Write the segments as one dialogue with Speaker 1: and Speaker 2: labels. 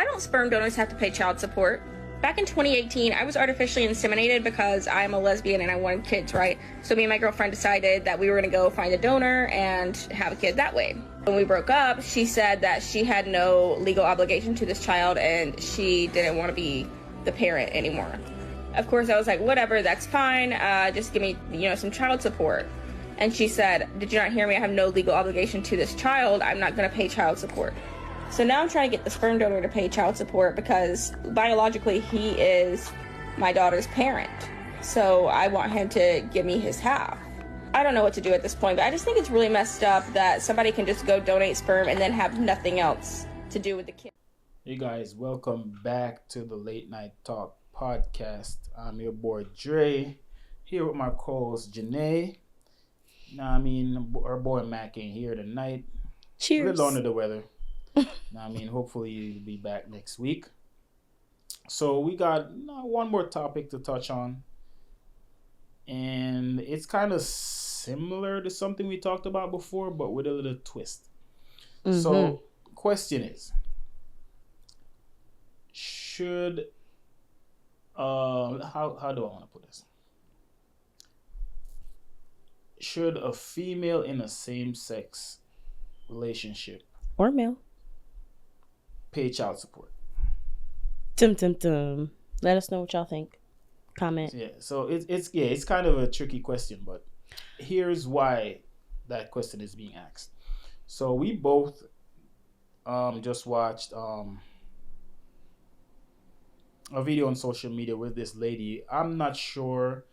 Speaker 1: Why don't sperm donors have to pay child support? Back in 2018, I was artificially inseminated because I'm a lesbian and I wanted kids, right? So me and my girlfriend decided that we were going to go find a donor and have a kid that way. When we broke up, she said that she had no legal obligation to this child and she didn't want to be the parent anymore. Of course, I was like, whatever, that's fine. Just give me, some child support. And she said, did you not hear me? I have no legal obligation to this child. I'm not going to pay child support. So now I'm trying to get the sperm donor to pay child support because biologically he is my daughter's parent. So I want him to give me his half. I don't know what to do at this point, but I just think it's really messed up that somebody can just go donate sperm and then have nothing else to do with the kid.
Speaker 2: Hey guys, welcome back to the Late Night Talk podcast. I'm your boy Dre, here with my co-host Janae. Our boy Mac ain't here tonight.
Speaker 1: Cheers.
Speaker 2: A little under the weather. Hopefully you'll be back next week. So we got one more topic to touch on. And it's kind of similar to something we talked about before, but with a little twist. Mm-hmm. So, question is, should how do I want to put this? Should a female in a same-sex relationship
Speaker 1: or male
Speaker 2: pay child support?
Speaker 1: Let us know what y'all think. Comment.
Speaker 2: Yeah, so it's kind of a tricky question, but here's why that question is being asked. So we both just watched a video on social media with this lady. I'm not sure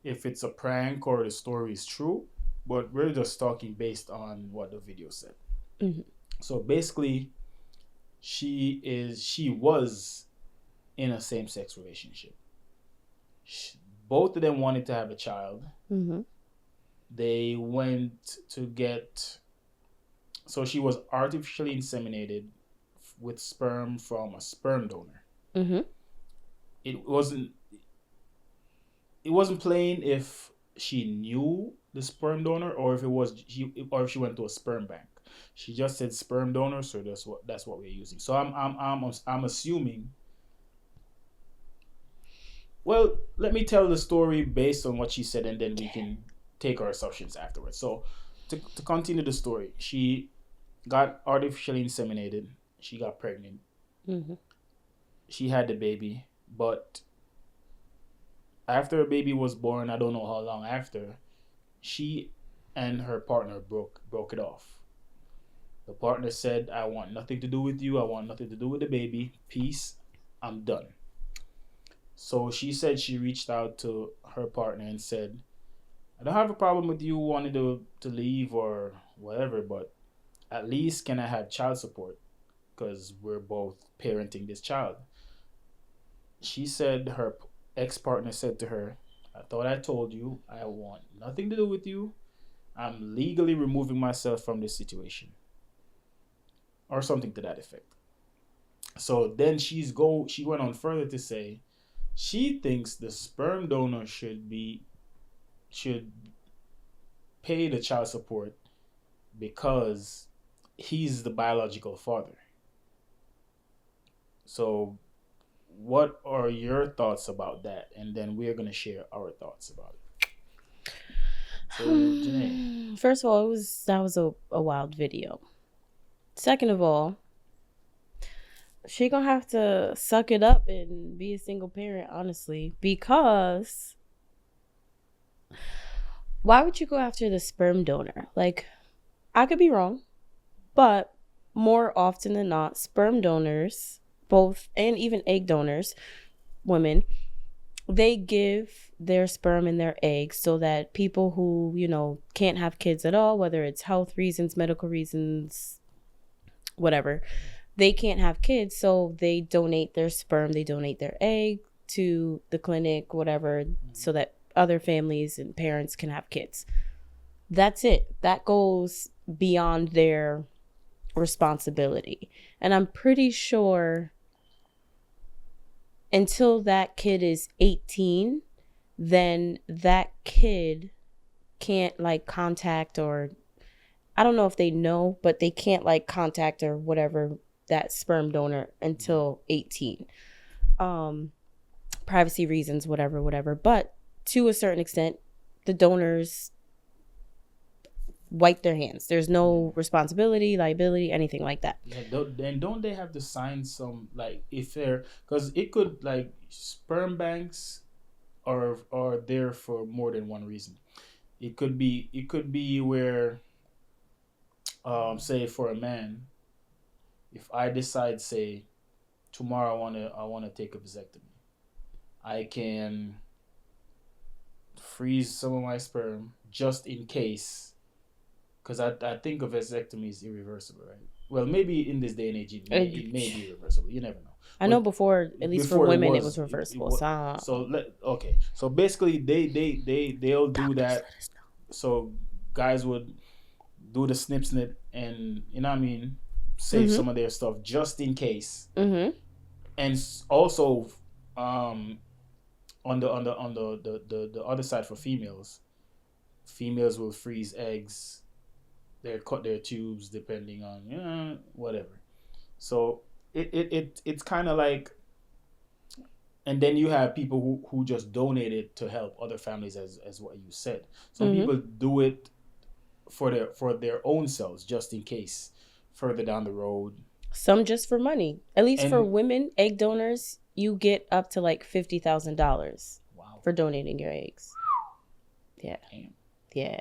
Speaker 2: if it's a prank or the story is true, but we're just talking based on what the video said. Mm-hmm. So basically, she was in a same-sex relationship. Both of them wanted to have a child. Mm-hmm. They went to get... So she was artificially inseminated with sperm from a sperm donor. Mm-hmm. It wasn't plain if she knew the sperm donor or if she went to a sperm bank. She just said sperm donor, so that's what we're using. So I'm assuming. Well, let me tell the story based on what she said, and then we can take our assumptions afterwards. So, to continue the story, she got artificially inseminated. She got pregnant. Mm-hmm. She had the baby, but after a baby was born, I don't know how long after, she and her partner broke it off. The partner said, I want nothing to do with you. I want nothing to do with the baby. Peace. I'm done. So she said she reached out to her partner and said, I don't have a problem with you wanting to leave or whatever, but at least can I have child support? Because we're both parenting this child. She said her ex-partner said to her, I thought I told you I want nothing to do with you. I'm legally removing myself from this situation. Or something to that effect. So then she went on further to say she thinks the sperm donor should pay the child support because he's the biological father. So what are your thoughts about that? And then we're going to share our thoughts about it. So, Janae.
Speaker 3: First of all, that was a wild video. Second of all, she gonna have to suck it up and be a single parent, honestly, because why would you go after the sperm donor? Like, I could be wrong, but more often than not, sperm donors, both, and even egg donors, women, they give their sperm and their eggs so that people who, can't have kids at all, whether it's health reasons, medical reasons, whatever, they can't have kids, so they donate their sperm, they donate their egg to the clinic, whatever, so that other families and parents can have kids. That's it. That goes beyond their responsibility. And I'm pretty sure until that kid is 18, then that kid can't contact, or I don't know if they know, but they can't contact or whatever that sperm donor until 18. Privacy reasons, whatever. But to a certain extent, the donors wipe their hands. There's no responsibility, liability, anything like that.
Speaker 2: Yeah, don't they have to sign some, like, if they're, because it could, like, sperm banks are there for more than one reason. It could be where, say for a man, if I decide, say, tomorrow I wanna take a vasectomy, I can freeze some of my sperm just in case, because I think a vasectomy is irreversible, right? Well, maybe in this day and age it may be irreversible. You never know.
Speaker 3: I know before, at least for women, it was reversible.
Speaker 2: So basically, they'll do that. So guys would do the snip, and you know what I mean, save some of their stuff just in case. And also, on the other side for females will freeze eggs. They cut their tubes depending on whatever. So it's kind of like, and then you have people who just donate it to help other families, as what you said. Some people do it for their own selves, just in case further down the road.
Speaker 3: Some just for money. At least for women, egg donors, you get up to like $50,000 for donating your eggs. Yeah.
Speaker 2: Damn.
Speaker 3: Yeah.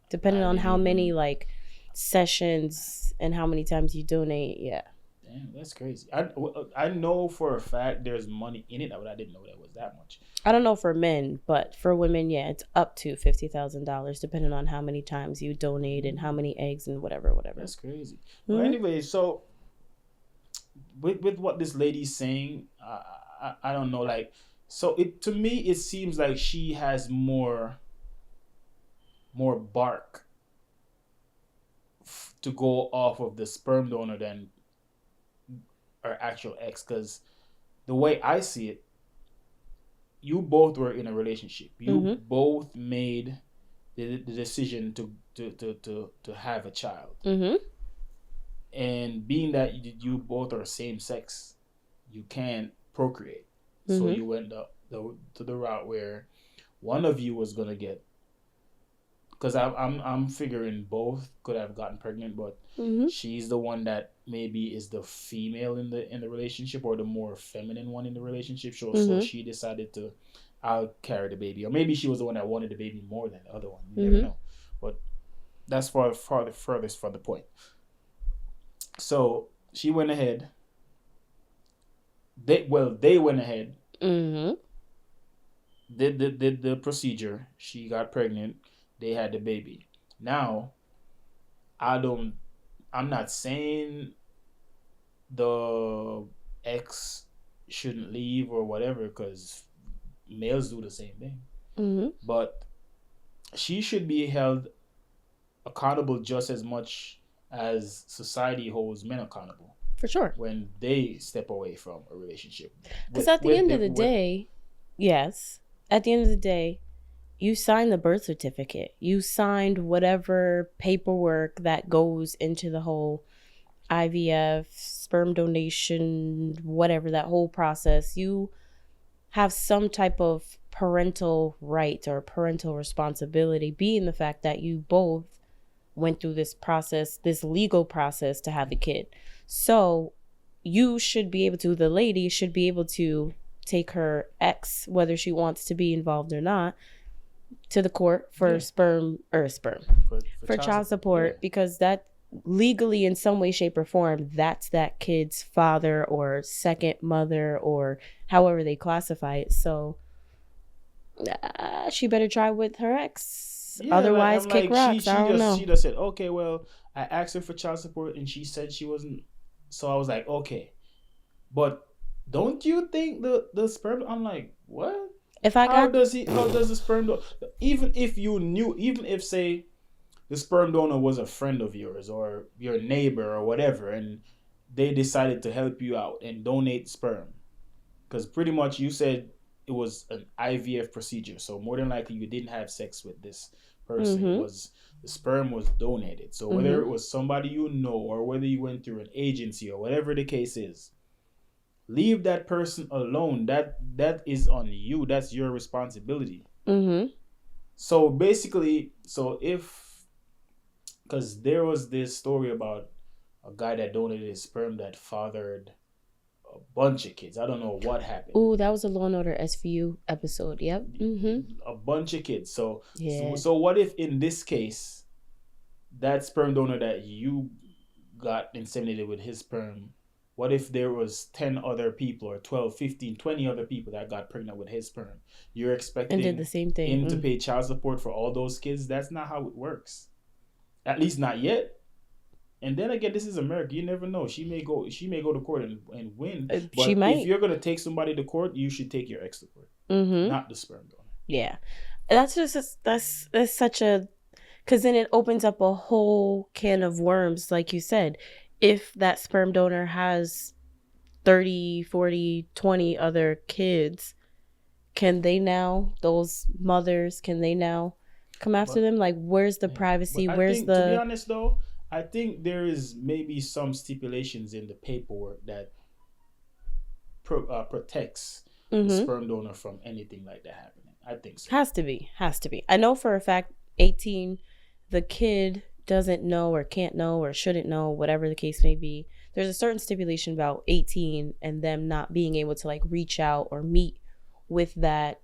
Speaker 3: Depending on how many like sessions and how many times you donate. Yeah.
Speaker 2: Damn, that's crazy. I know for a fact there's money in it, but I didn't know that was that much.
Speaker 3: I don't know for men, but for women, yeah, it's up to $50,000 depending on how many times you donate and how many eggs and whatever.
Speaker 2: That's crazy. Well, anyway, so with what this lady's saying, I don't know, like, so to me it seems like she has more bark to go off of the sperm donor than her actual ex, because the way I see it, you both were in a relationship. You both made the decision to have a child. And being that you both are same sex, you can't procreate. So you went to the route where one of you was gonna get, because I'm figuring both could have gotten pregnant, but she's the one that maybe is the female in the relationship, or the more feminine one in the relationship. So she decided to, I'll carry the baby, or maybe she was the one that wanted the baby more than the other one. You never know, but that's furthest from the point. So she went ahead. They went ahead. Did the procedure. She got pregnant. They had the baby. Now, I'm not saying the ex shouldn't leave or whatever, because males do the same thing. But she should be held accountable just as much as society holds men accountable.
Speaker 3: For sure.
Speaker 2: When they step away from a relationship.
Speaker 3: Because at the end of the day, yes, at the end of the day, you signed the birth certificate. You signed whatever paperwork that goes into the whole IVF, sperm donation, whatever, that whole process. You have some type of parental right or parental responsibility, being the fact that you both went through this process, this legal process to have a kid. So you should be able to, the lady should be able to take her ex, whether she wants to be involved or not, to the court for for child support, because that legally, in some way, shape, or form, that's that kid's father or second mother, or however they classify it. So she better try with her ex. Otherwise, kick rocks. I don't know.
Speaker 2: She just said, okay, well, I asked her for child support and she said she wasn't. So I was like, okay. But don't you think the sperm? I'm like, what? How does the sperm donor, even if say the sperm donor was a friend of yours or your neighbor or whatever, and they decided to help you out and donate sperm, because pretty much you said it was an IVF procedure, so more than likely you didn't have sex with this person. It was the sperm was donated. So whether it was somebody you know or whether you went through an agency or whatever the case is, leave that person alone. That is on you. That's your responsibility. So basically, so if because there was this story about a guy that donated his sperm that fathered a bunch of kids. I don't know what happened.
Speaker 3: Oh, that was a Law and Order SVU episode. Yep.
Speaker 2: A bunch of kids. So,
Speaker 3: Yeah.
Speaker 2: so what if in this case, that sperm donor that you got inseminated with his sperm, what if there was 10 other people or 12, 15, 20 other people that got pregnant with his sperm? You're expecting
Speaker 3: And did the same thing.
Speaker 2: him to pay child support for all those kids? That's not how it works. At least not yet. And then again, this is America. You never know. She may go to court and win. But
Speaker 3: she might.
Speaker 2: If you're gonna take somebody to court, you should take your ex to court, not the sperm donor.
Speaker 3: Yeah, that's such a, because then it opens up a whole can of worms, like you said. If that sperm donor has 30, 40, 20 other kids, can they now, those mothers, can they now come after them? Like, where's the privacy? To
Speaker 2: be honest though, I think there is maybe some stipulations in the paperwork that protects the sperm donor from anything like that happening. I think so.
Speaker 3: Has to be. I know for a fact 18, the kid doesn't know or can't know or shouldn't know, whatever the case may be. There's a certain stipulation about 18 and them not being able to like reach out or meet with that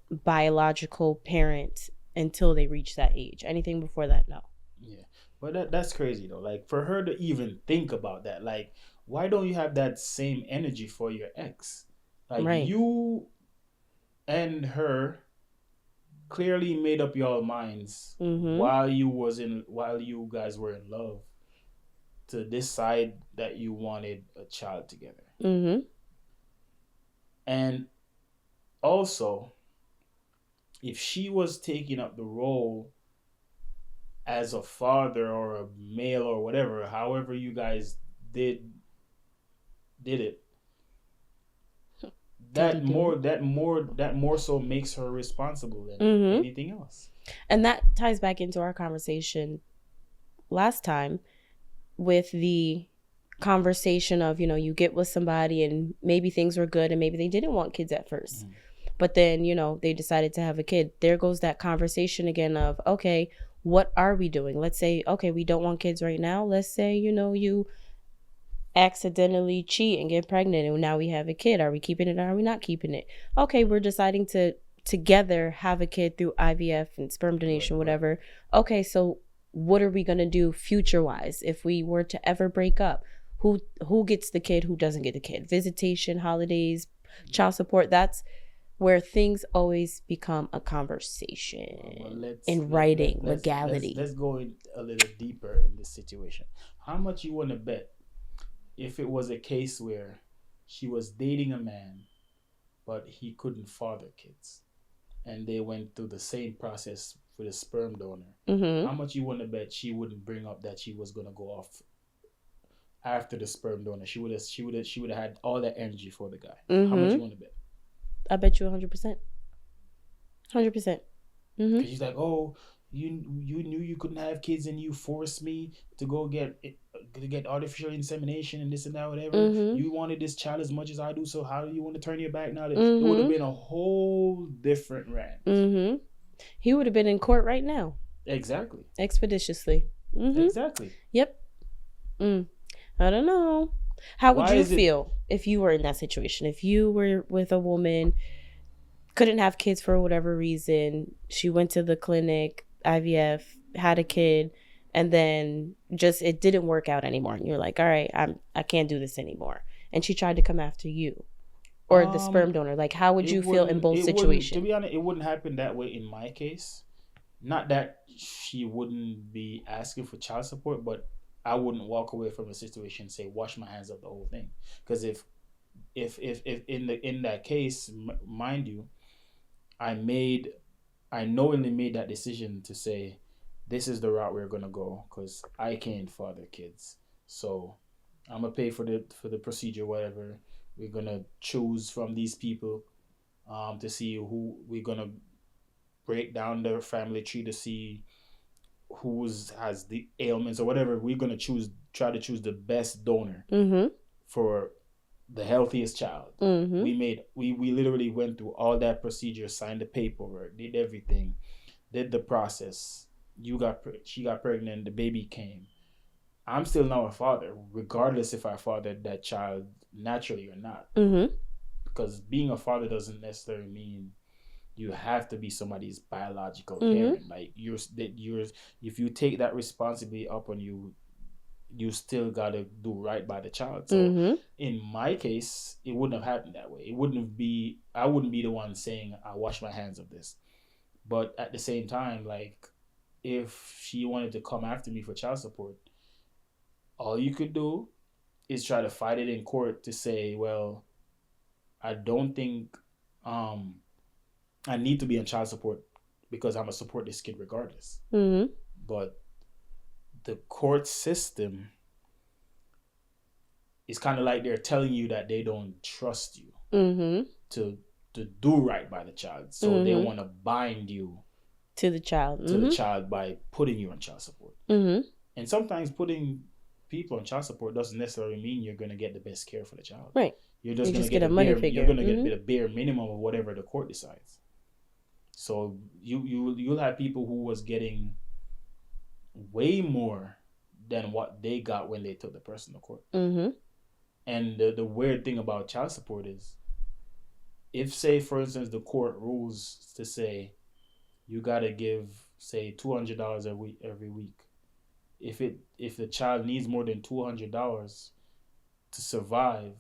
Speaker 3: biological parent until they reach that age. Anything before that, no.
Speaker 2: Yeah. But that's crazy though. Like for her to even think about that, like why don't you have that same energy for your ex? Like you and her clearly made up your minds while you guys were in love to decide that you wanted a child together. And also, if she was taking up the role as a father or a male or whatever, however you guys did it, that more so makes her responsible than anything else.
Speaker 3: And that ties back into our conversation last time with the conversation of, you get with somebody and maybe things were good and maybe they didn't want kids at first. But then, they decided to have a kid. There goes that conversation again of, okay, what are we doing? Let's say, okay, we don't want kids right now. Let's say, you accidentally cheat and get pregnant and now we have a kid. Are we keeping it or are we not keeping it? Okay, we're deciding to together have a kid through IVF and sperm donation, whatever. Okay, so what are we going to do future-wise if we were to ever break up? Who gets the kid? Who doesn't get the kid? Visitation, holidays, child support. That's where things always become a conversation in writing, legality.
Speaker 2: Let's go in a little deeper in this situation. How much you want to bet if it was a case where she was dating a man, but he couldn't father kids, and they went through the same process with a sperm donor? How much you want to bet she wouldn't bring up that she was going to go off after the sperm donor? She would have had all that energy for the guy. How much you want to bet?
Speaker 3: I bet you 100%. 100%.
Speaker 2: Because she's like, oh, you knew you couldn't have kids and you forced me to go get artificial insemination and this and that, whatever. You wanted this child as much as I do, so how do you want to turn your back now? It would have been a whole different rant.
Speaker 3: He would have been in court right now.
Speaker 2: Exactly.
Speaker 3: Expeditiously.
Speaker 2: Exactly.
Speaker 3: Yep. I don't know. How would you feel if you were in that situation? If you were with a woman, couldn't have kids for whatever reason, she went to the clinic, IVF, had a kid, and then just it didn't work out anymore. And you're like, all right, I can't do this anymore. And she tried to come after you or the sperm donor. Like, how would you feel in both situations?
Speaker 2: To be honest, it wouldn't happen that way in my case. Not that she wouldn't be asking for child support, but I wouldn't walk away from a situation and say wash my hands of the whole thing. Because if in that case, mind you, I knowingly made that decision to say this is the route we're gonna go because I can't father kids, so I'm gonna pay for the procedure, whatever. We're gonna choose from these people to see who we're gonna break down the family tree to see who's has the ailments or whatever. We're gonna try to choose the best donor for the healthiest child. We literally went through all that procedure, signed the paperwork, did everything, did the process. She got pregnant, the baby came. I'm still now a father, regardless if I fathered that child naturally or not. Because being a father doesn't necessarily mean you have to be somebody's biological parent. Like you're if you take that responsibility up on you, you still gotta do right by the child. So in my case, it wouldn't have happened that way. I wouldn't be the one saying I wash my hands of this. But at the same time, like if she wanted to come after me for child support, all you could do is try to fight it in court to say, well, I don't think I need to be on child support because I'm gonna support this kid regardless. But the court system is kind of like they're telling you that they don't trust you to do right by the child, so they want to bind you
Speaker 3: to the child
Speaker 2: by putting you on child support. And sometimes putting people on child support doesn't necessarily mean you're going to get the best care for the child.
Speaker 3: Right.
Speaker 2: You're just going to get a money figure. You're going to get a bare minimum of whatever the court decides. So you'll have people who was getting way more than what they got when they took the person to court. And the weird thing about child support is, if say for instance the court rules to say you gotta give say $200 every week, if the child needs more than $200 to survive,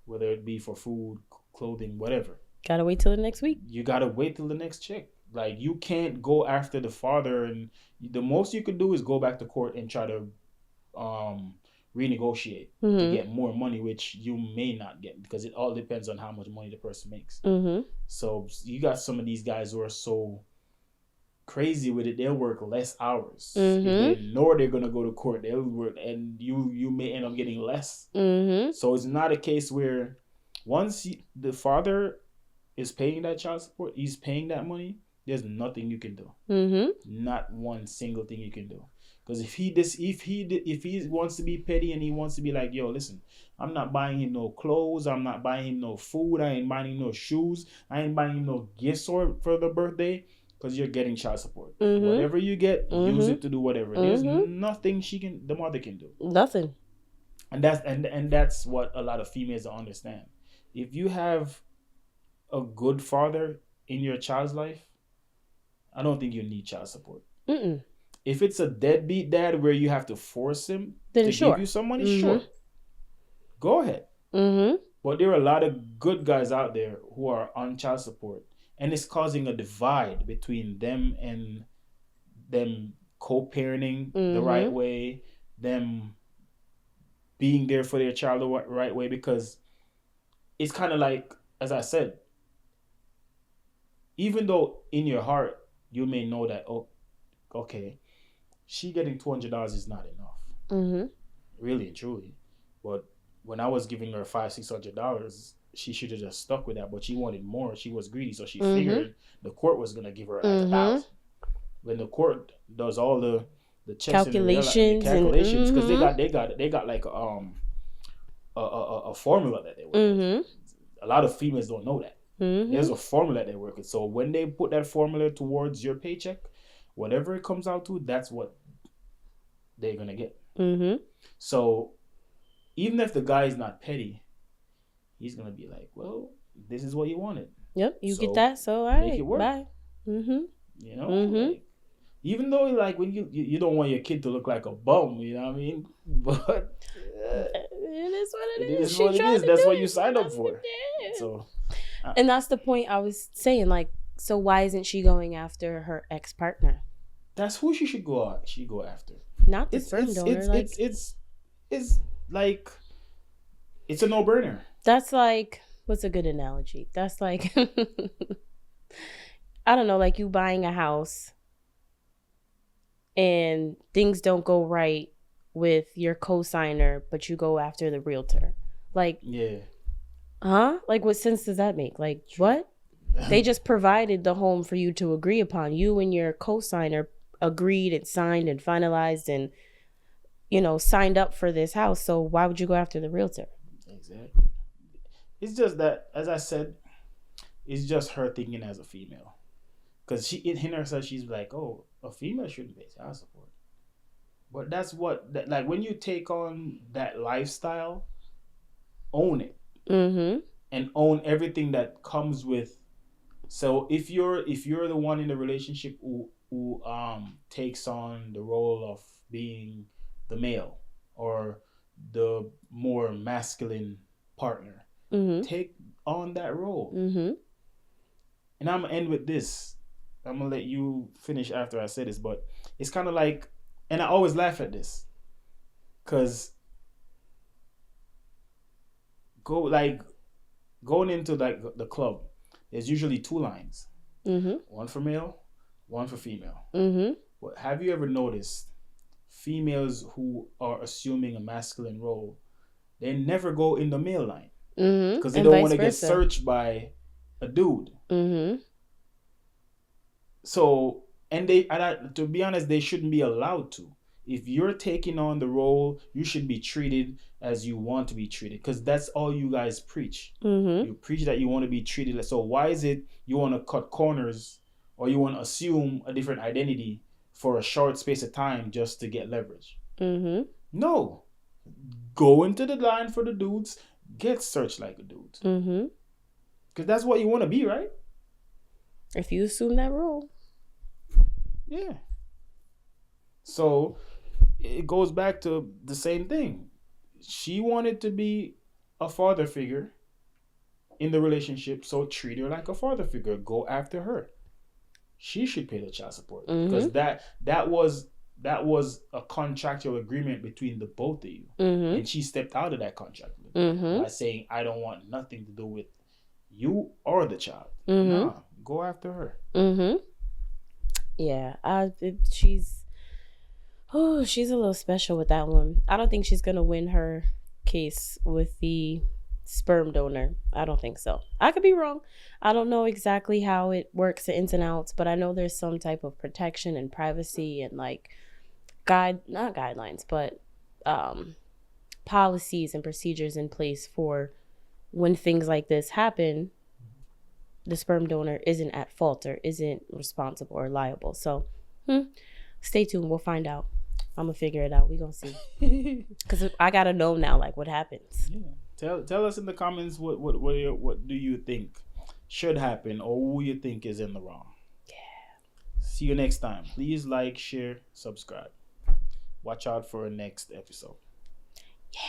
Speaker 2: whether it be for food, clothing, whatever,
Speaker 3: gotta wait till the next week.
Speaker 2: You gotta wait till the next check. Like you can't go after the father, and the most you could do is go back to court and try to renegotiate to get more money, which you may not get because it all depends on how much money the person makes. So you got some of these guys who are so crazy with it, they'll work less hours. If they know they're gonna go to court, they'll work, and you may end up getting less. So it's not a case where once the father is paying that child support, he's paying that money, there's nothing you can do. Not one single thing you can do. Because if he wants to be petty and he wants to be like, yo, listen, I'm not buying him no clothes, I'm not buying him no food, I ain't buying him no shoes, I ain't buying him no gifts for the birthday, because you're getting child support. Whatever you get, use it to do whatever. There's nothing the mother can do.
Speaker 3: Nothing.
Speaker 2: And that's what a lot of females don't understand. If you have a good father in your child's life, I don't think you need child support. If it's a deadbeat dad where you have to force him to give you some money, sure, go ahead. But there are a lot of good guys out there who are on child support, and it's causing a divide between them and them co-parenting the right way, them being there for their child the right way, because it's kind of like, as I said, even though in your heart you may know that, oh, okay, she getting $200 is not enough, really and truly. But when I was giving her $500-$600, she should have just stuck with that. But she wanted more. She was greedy, so she figured the court was gonna give her like $1,000. When the court does all the checks
Speaker 3: calculations,
Speaker 2: because they got like a formula that they work with. A lot of females don't know that. There's a formula that they work with. So when they put that formula towards your paycheck, whatever it comes out to, that's what they're gonna get. So even if the guy is not petty, he's gonna be like, well, this is what you wanted. Yep,
Speaker 3: you get that, so all right, make it work. Bye.
Speaker 2: You know, like, even though like when you don't want your kid to look like a bum, you know what I mean? But
Speaker 3: it is what it is.
Speaker 2: It is what it is. That's what you signed up for. So,
Speaker 3: and that's the point I was saying. Like, so why isn't she going after her ex-partner?
Speaker 2: That's who she should go. She go after.
Speaker 3: Not the sperm donor.
Speaker 2: It's like it's a no-brainer.
Speaker 3: That's like, what's a good analogy? That's like I don't know, like you buying a house and things don't go right with your co-signer, but you go after the realtor. Like,
Speaker 2: yeah.
Speaker 3: Huh? Like, what sense does that make? Like, what? They just provided the home for you to agree upon. You and your co-signer agreed and signed and finalized and, signed up for this house. So why would you go after the realtor?
Speaker 2: Exactly. It's just that, as I said, it's just her thinking as a female. Because she in herself, she's like, oh, a female shouldn't pay child support. But that's like when you take on that lifestyle, own it.
Speaker 3: Mm-hmm.
Speaker 2: And own everything that comes with. So if you're the one in the relationship who takes on the role of being the male or the more masculine partner,
Speaker 3: Mm-hmm.
Speaker 2: take on that role.
Speaker 3: Mm-hmm.
Speaker 2: And I'm gonna end with this. I'm gonna let you finish after I say this, but it's kind of like, and I always laugh at this, cause going into like the club, there's usually two lines.
Speaker 3: Mm-hmm.
Speaker 2: One for male, one for female.
Speaker 3: Mm-hmm.
Speaker 2: But have you ever noticed females who are assuming a masculine role, they never go in the male line
Speaker 3: Mm-hmm.
Speaker 2: because they don't want to get searched by a dude.
Speaker 3: Mm-hmm.
Speaker 2: So, to be honest, they shouldn't be allowed to. If you're taking on the role, you should be treated as you want to be treated, because that's all you guys preach.
Speaker 3: Mm-hmm.
Speaker 2: You preach that you want to be treated. So why is it you want to cut corners or you want to assume a different identity for a short space of time just to get leverage?
Speaker 3: Mm-hmm.
Speaker 2: No. Go into the line for the dudes. Get searched like a dude.
Speaker 3: Mm-hmm.
Speaker 2: Because that's what you want to be, right?
Speaker 3: If you assume that role.
Speaker 2: Yeah. So it goes back to the same thing. She wanted to be a father figure in the relationship, so treat her like a father figure. Go after her. She should pay the child support because that was a contractual agreement between the both of you, and she stepped out of that contract by saying, "I don't want nothing to do with you or the child." Nah, go after her.
Speaker 3: Yeah, she's a little special with that one. I don't think she's gonna win her case with the sperm donor. I don't think so. I could be wrong. I don't know exactly how it works, the ins and outs, but I know there's some type of protection and privacy and like not guidelines, but policies and procedures in place for when things like this happen. The sperm donor isn't at fault or isn't responsible or liable. So stay tuned. We'll find out. I'm gonna figure it out. We gonna see. Because I gotta know now, like, what happens.
Speaker 2: Yeah. Tell us in the comments what do you think should happen or who you think is in the wrong. Yeah. See you next time. Please like, share, subscribe. Watch out for our next episode.
Speaker 3: Yeah.